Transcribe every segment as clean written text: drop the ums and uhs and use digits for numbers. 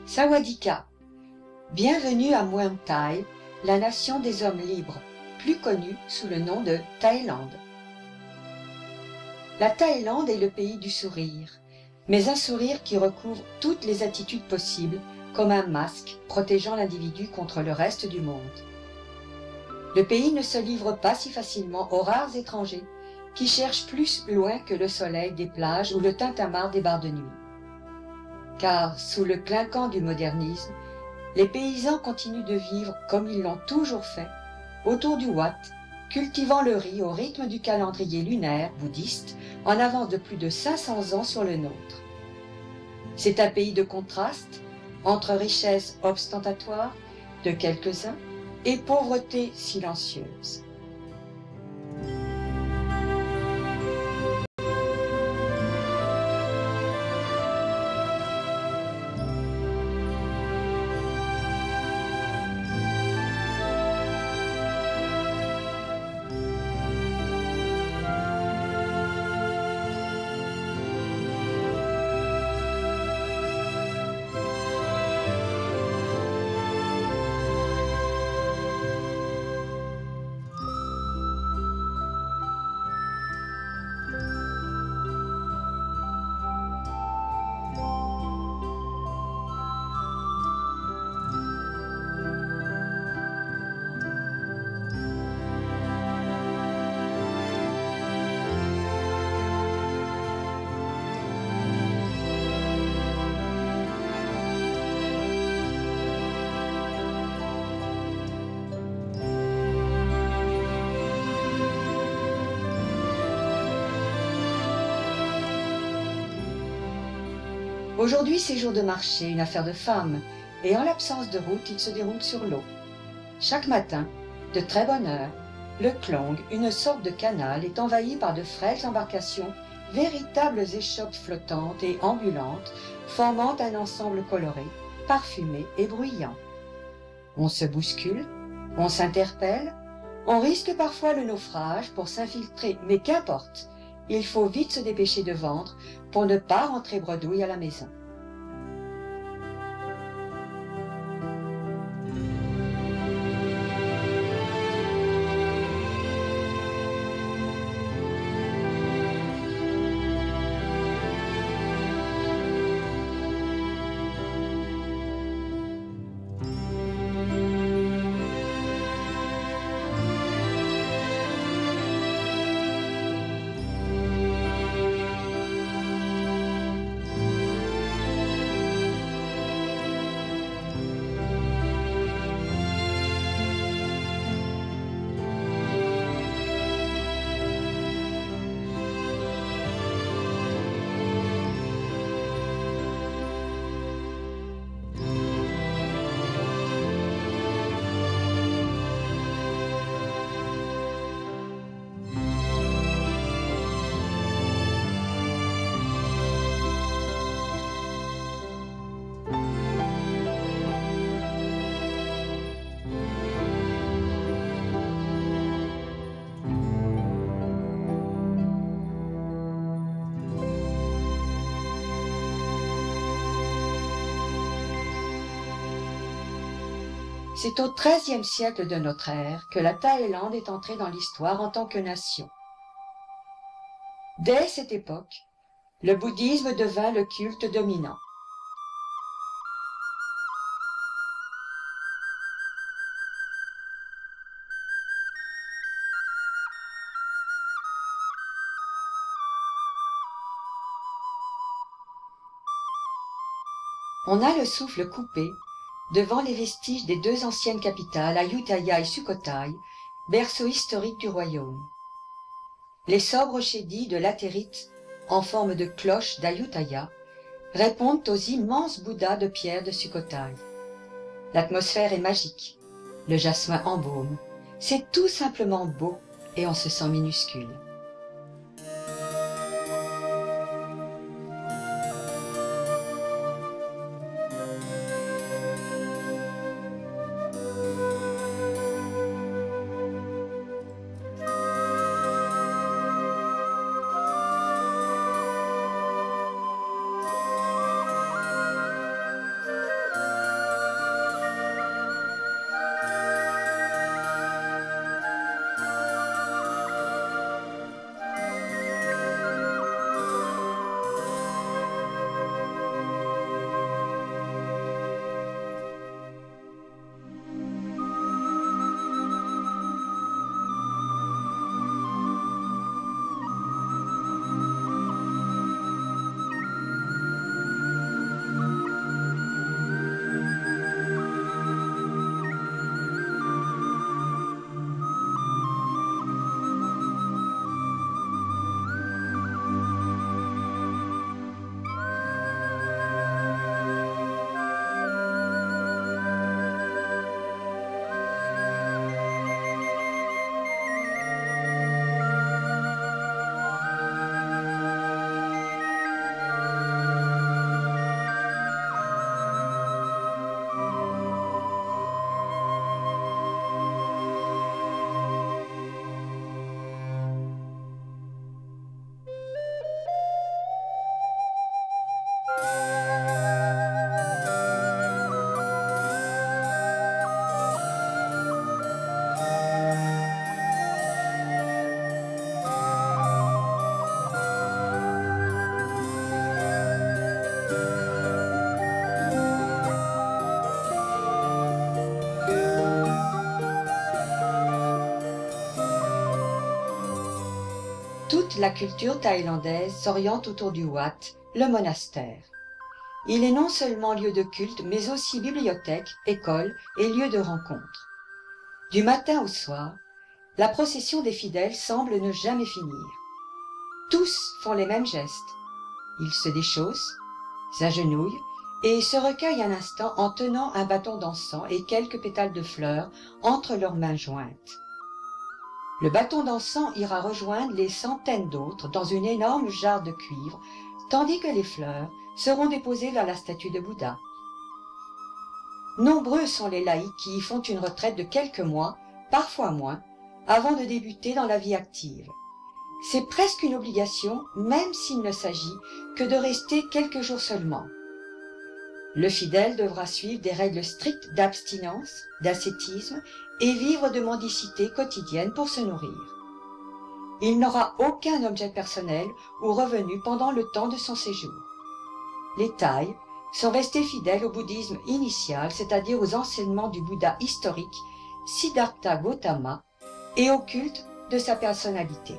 Sawadika. Bienvenue à Muang Thai, la nation des hommes libres, plus connue sous le nom de Thaïlande. La Thaïlande est le pays du sourire, mais un sourire qui recouvre toutes les attitudes possibles, comme un masque protégeant l'individu contre le reste du monde. Le pays ne se livre pas si facilement aux rares étrangers qui cherchent plus loin que le soleil des plages ou le tintamarre des bars de nuit. Car sous le clinquant du modernisme, les paysans continuent de vivre comme ils l'ont toujours fait, autour du Wat, cultivant le riz au rythme du calendrier lunaire bouddhiste, en avance de plus de 500 ans sur le nôtre. C'est un pays de contraste, entre richesse ostentatoire de quelques-uns et pauvreté silencieuse. Aujourd'hui, c'est jour de marché, une affaire de femmes, et en l'absence de route, il se déroule sur l'eau. Chaque matin, de très bonne heure, le Klong, une sorte de canal, est envahi par de frêles embarcations, véritables échoppes flottantes et ambulantes, formant un ensemble coloré, parfumé et bruyant. On se bouscule, on s'interpelle, on risque parfois le naufrage pour s'infiltrer, mais qu'importe, il faut vite se dépêcher de vendre pour ne pas rentrer bredouille à la maison. C'est au XIIIe siècle de notre ère que la Thaïlande est entrée dans l'histoire en tant que nation. Dès cette époque, le bouddhisme devint le culte dominant. On a le souffle coupé devant les vestiges des deux anciennes capitales, Ayutthaya et Sukhothai, berceau historique du royaume. Les sobres chédis de latérite en forme de cloche d'Ayutthaya répondent aux immenses bouddhas de pierre de Sukhothai. L'atmosphère est magique, le jasmin embaume, c'est tout simplement beau et on se sent minuscule. Toute la culture thaïlandaise s'oriente autour du Wat, le monastère. Il est non seulement lieu de culte, mais aussi bibliothèque, école et lieu de rencontre. Du matin au soir, la procession des fidèles semble ne jamais finir. Tous font les mêmes gestes. Ils se déchaussent, s'agenouillent et se recueillent un instant en tenant un bâton d'encens et quelques pétales de fleurs entre leurs mains jointes. Le bâton d'encens ira rejoindre les centaines d'autres dans une énorme jarre de cuivre, tandis que les fleurs seront déposées vers la statue de Bouddha. Nombreux sont les laïcs qui y font une retraite de quelques mois, parfois moins, avant de débuter dans la vie active. C'est presque une obligation, même s'il ne s'agit que de rester quelques jours seulement. Le fidèle devra suivre des règles strictes d'abstinence, d'ascétisme et vivre de mendicité quotidienne pour se nourrir. Il n'aura aucun objet personnel ou revenu pendant le temps de son séjour. Les Thaïs sont restés fidèles au bouddhisme initial, c'est-à-dire aux enseignements du Bouddha historique, Siddhartha Gautama, et au culte de sa personnalité.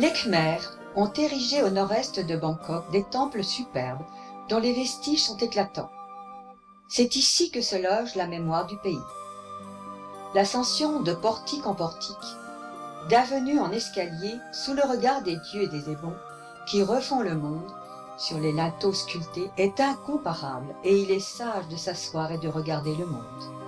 Les Khmers ont érigé au nord-est de Bangkok des temples superbes dont les vestiges sont éclatants. C'est ici que se loge la mémoire du pays. L'ascension de portique en portique, d'avenue en escalier sous le regard des dieux et des ébons qui refont le monde sur les linteaux sculptés est incomparable et il est sage de s'asseoir et de regarder le monde.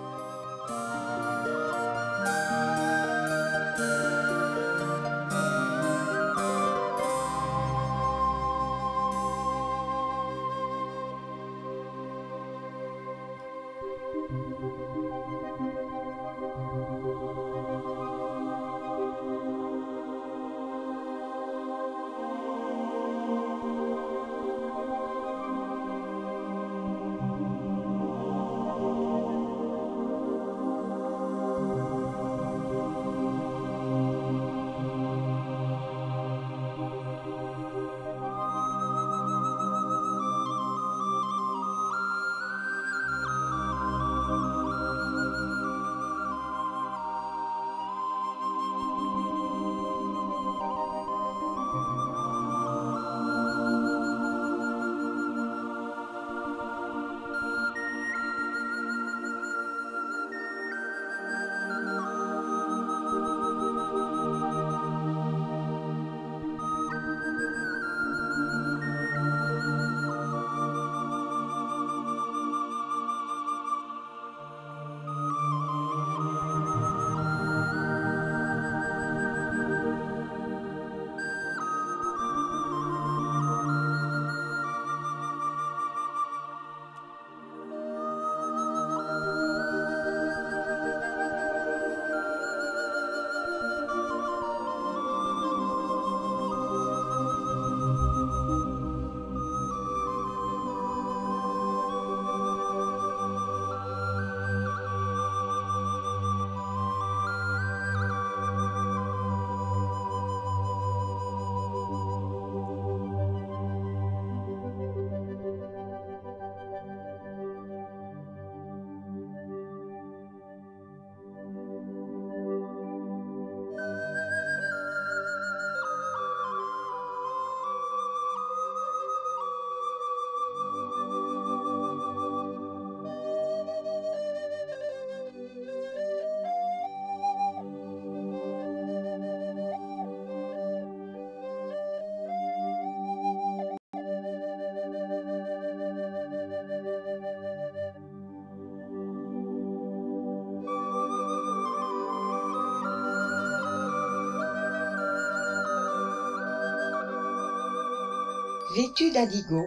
Vêtues d'indigo,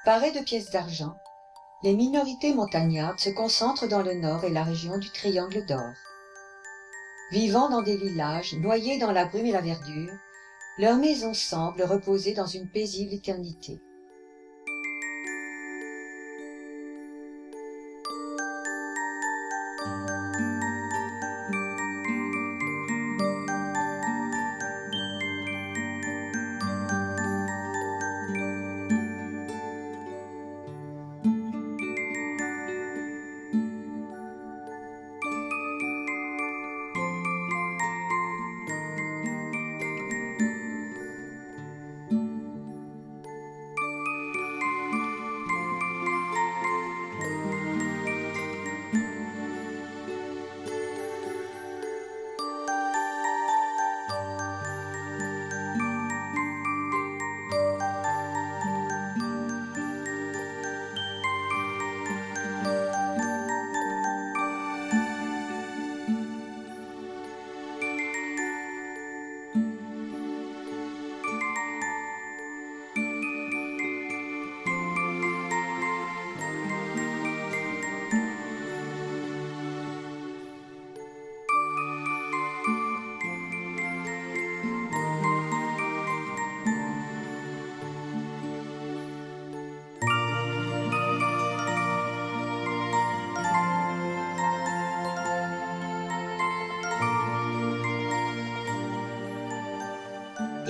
parées de pièces d'argent, les minorités montagnardes se concentrent dans le nord et la région du Triangle d'Or. Vivant dans des villages noyés dans la brume et la verdure, leurs maisons semblent reposer dans une paisible éternité.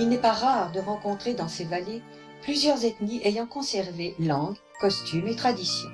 il n'est pas rare de rencontrer dans ces vallées plusieurs ethnies ayant conservé langue, costumes et traditions.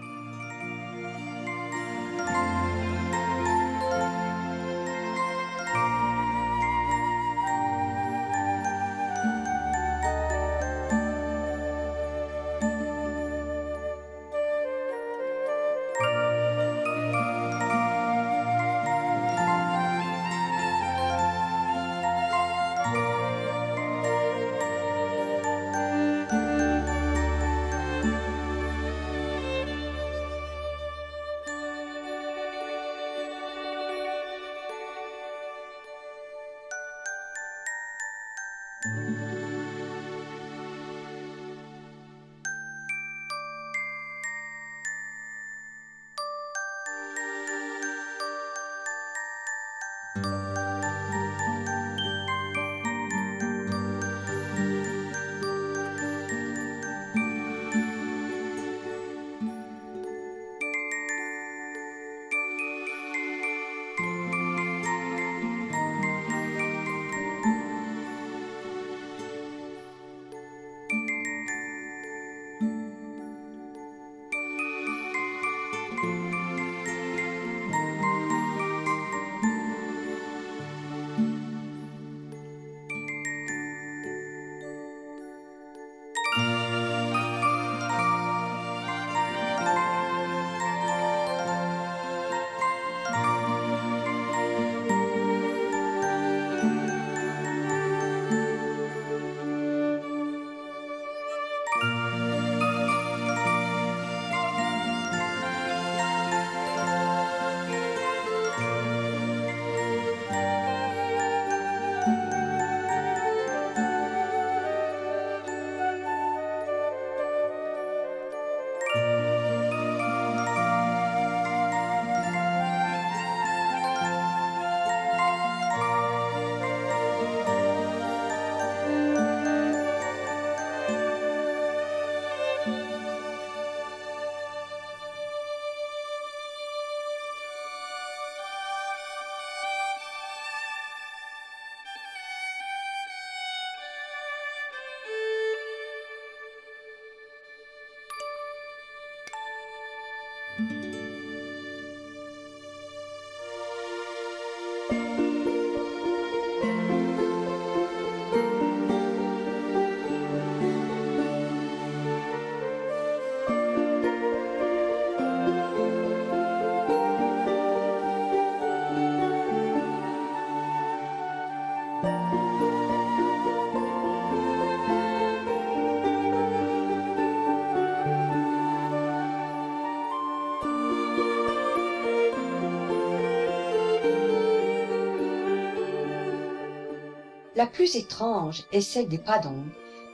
La plus étrange est celle des Padong,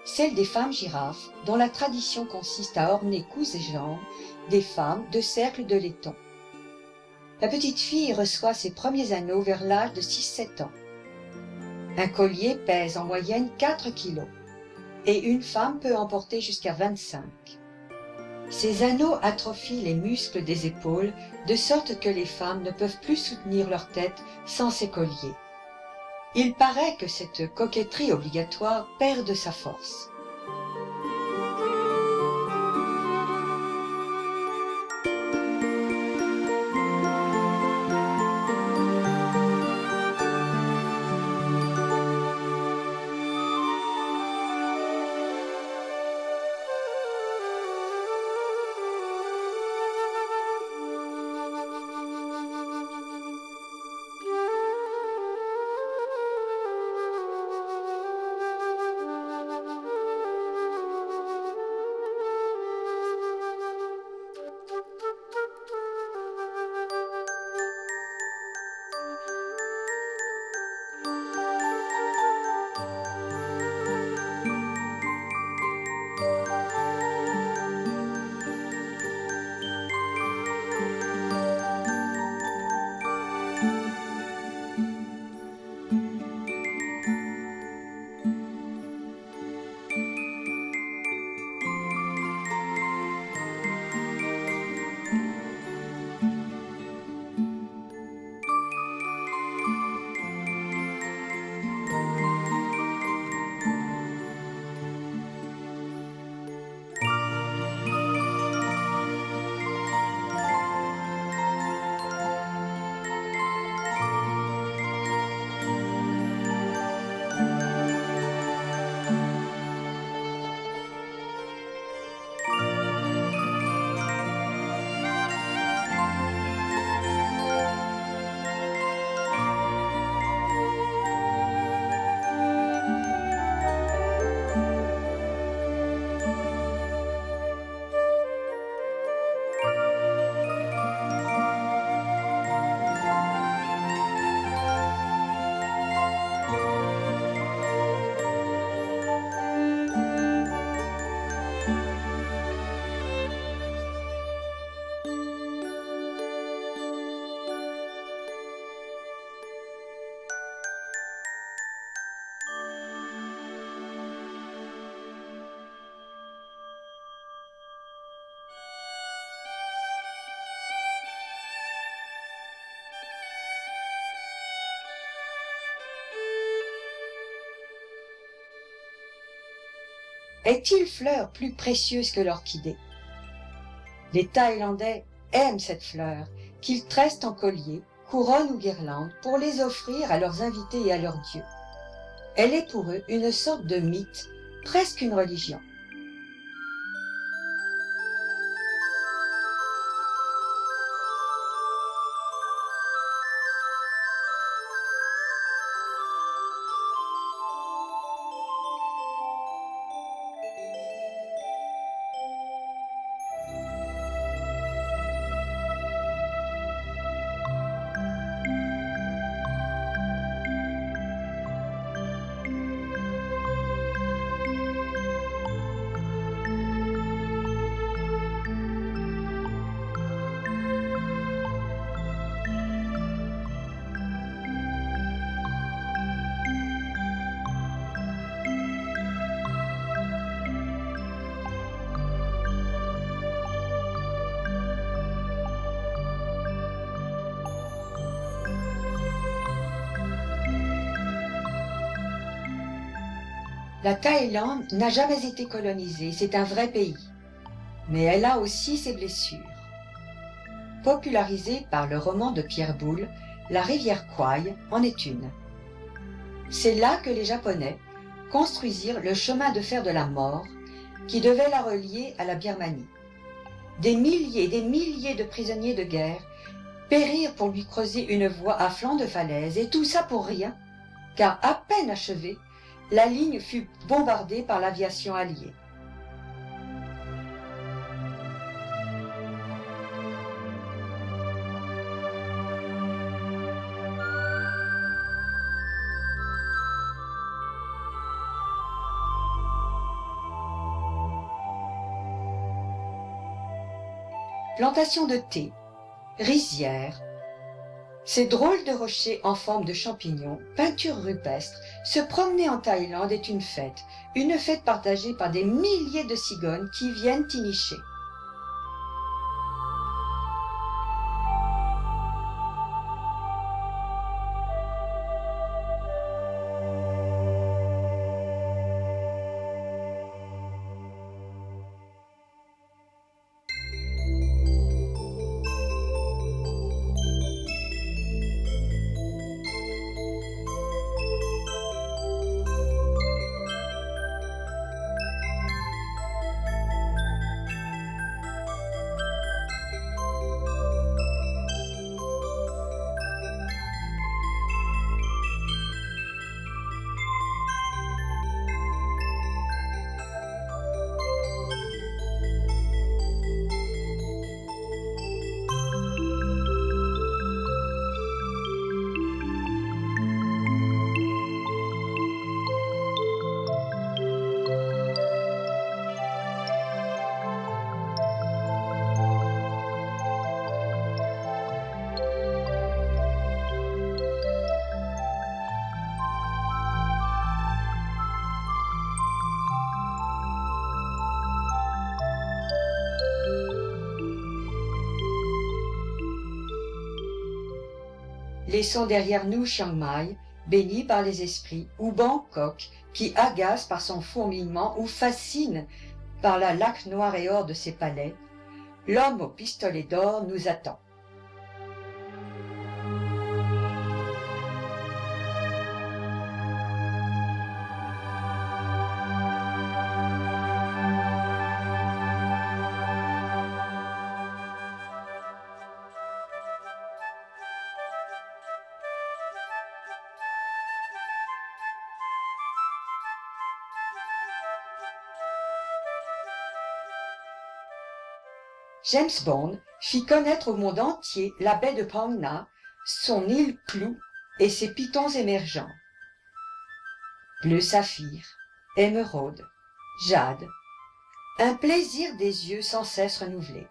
celle des femmes girafes, dont la tradition consiste à orner cous et jambes des femmes de cercles de laiton. La petite fille reçoit ses premiers anneaux vers l'âge de 6-7 ans. Un collier pèse en moyenne 4 kilos et une femme peut en porter jusqu'à 25. Ces anneaux atrophient les muscles des épaules de sorte que les femmes ne peuvent plus soutenir leur tête sans ces colliers. Il paraît que cette coquetterie obligatoire perd de sa force. Est-il fleur plus précieuse que l'orchidée? Les Thaïlandais aiment cette fleur, qu'ils tressent en collier, couronne ou guirlande, pour les offrir à leurs invités et à leurs dieux. Elle est pour eux une sorte de mythe, presque une religion. La Thaïlande n'a jamais été colonisée, c'est un vrai pays. Mais elle a aussi ses blessures. Popularisée par le roman de Pierre Boulle, la rivière Kwai en est une. C'est là que les Japonais construisirent le chemin de fer de la mort qui devait la relier à la Birmanie. Des milliers de prisonniers de guerre périrent pour lui creuser une voie à flanc de falaise, et tout ça pour rien, car à peine achevée, la ligne fut bombardée par l'aviation alliée. Plantation de thé, rizières, ces drôles de rochers en forme de champignons, peintures rupestres, se promener en Thaïlande est une fête partagée par des milliers de cigognes qui viennent y nicher. Laissons derrière nous Chiang Mai, béni par les esprits, ou Bangkok, qui agace par son fourmillement ou fascine par la laque noire et or de ses palais. L'homme au pistolet d'or nous attend. James Bond fit connaître au monde entier la baie de Phang Nga, son île clou et ses pitons émergents. Bleu saphir, émeraude, jade, un plaisir des yeux sans cesse renouvelé.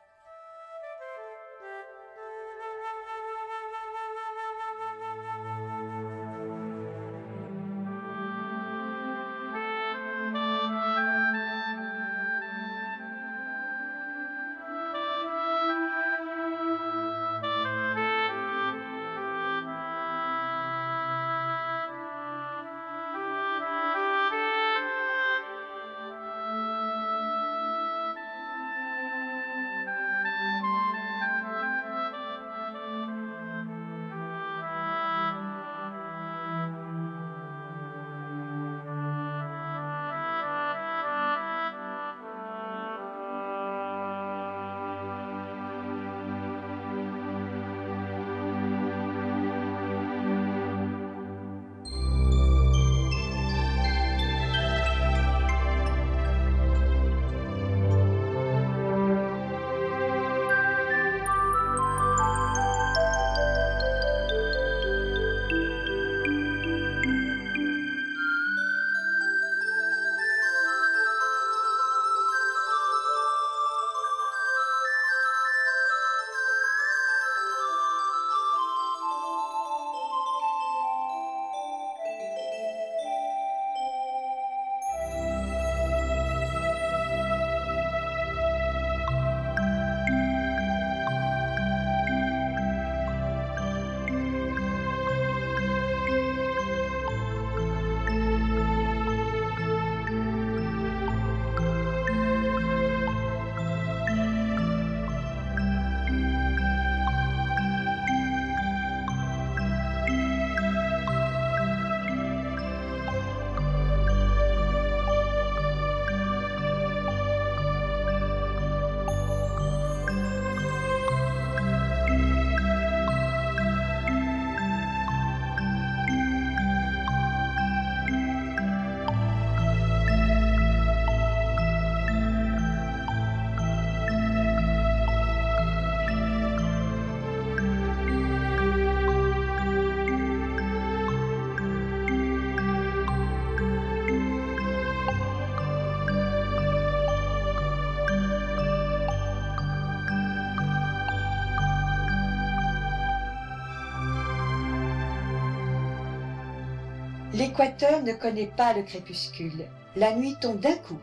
L'équateur ne connaît pas le crépuscule. La nuit tombe d'un coup.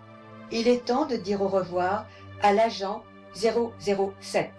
Il est temps de dire au revoir à l'agent 007.